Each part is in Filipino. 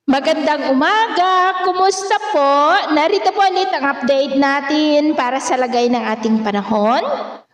Magandang umaga! Kumusta po? Narito po ulit ang update natin para sa lagay ng ating panahon.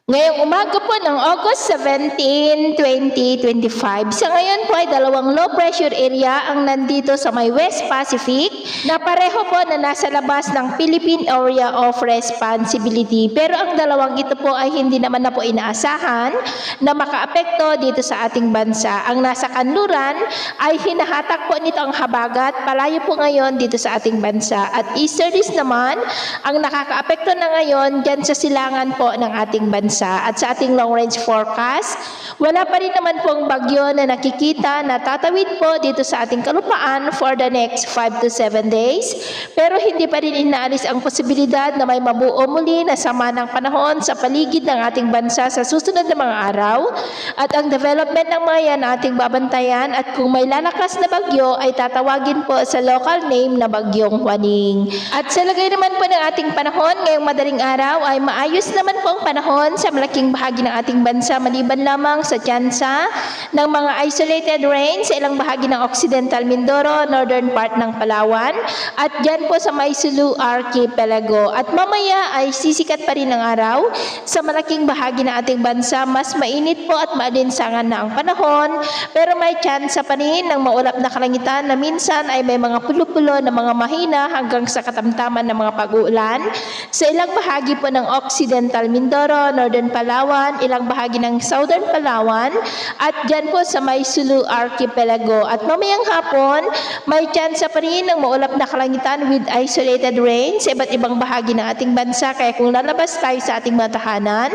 Ngayong umaga po ng August 17, 2025. Sa ngayon po ay dalawang low pressure area ang nandito sa may West Pacific na pareho po na nasa labas ng Philippine Area of Responsibility. Pero ang dalawang ito po ay hindi naman na po inaasahan na makaapekto dito sa ating bansa. Ang nasa kanluran ay hinahatak po nito ang habagat, palayo po ngayon dito sa ating bansa. At easterlies naman, ang nakakaapekto na ngayon dyan sa silangan po ng ating bansa. At sa ating long range forecast, wala pa rin naman pong bagyo na nakikita na tatawid po dito sa ating kalupaan for the next 5 to 7 days. Pero hindi pa rin inaalis ang posibilidad na may mabuo muli na sama ng panahon sa paligid ng ating bansa sa susunod na mga araw. At ang development ng mga yan ating babantayan, at kung may lalakas na bagyo ay tatawagin po sa local name na Bagyong Huaning. At sa lagay naman po ng ating panahon ngayong madaling araw ay maayos naman po ang panahon sa malaking bahagi ng ating bansa, maliban lamang sa tsansa ng mga isolated rain sa ilang bahagi ng Occidental Mindoro, northern part ng Palawan, at dyan po sa may Sulu Archipelago. At mamaya ay sisikat pa rin ang araw sa malaking bahagi ng ating bansa. Mas mainit po at maalinsangan na ang panahon, pero may tsansa pa rin ng maulap na kalangitan na minsan ay may mga pulo-pulo na mga mahina hanggang sa katamtaman ng mga pag-uulan sa ilang bahagi po ng Occidental Mindoro, northern Palawan, ilang bahagi ng Southern Palawan, at dyan po sa may Sulu Archipelago. At mamayang hapon, may chance pa rin ng maulap na kalangitan with isolated rain sa iba't ibang bahagi ng ating bansa. Kaya kung lalabas tayo sa ating mga tahanan,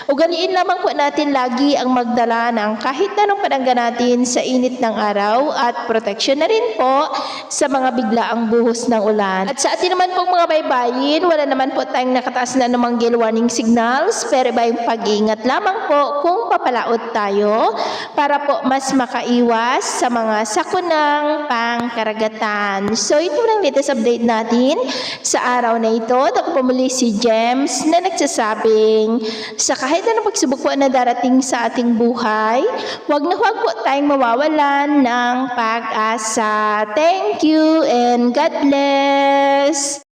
ugaliin lamang po natin lagi ang magdala ng kahit anong panangga natin sa init ng araw, at proteksyon na rin po sa mga biglaang buhos ng ulan. At sa atin naman pong mga baybayin, wala naman po tayong nakataas na anumang gale warning signals, pero iba yung pag-iingat lamang po kung papalaot tayo para po mas makaiwas sa mga sakunang pangkaragatan. So ito lang latest update natin sa araw na ito. Ako po muli si James na nagsasabing sa kahit anong pagsubok po na darating sa ating buhay, huwag na huwag po tayong mawawalan ng pag-asa. Thank you and God bless!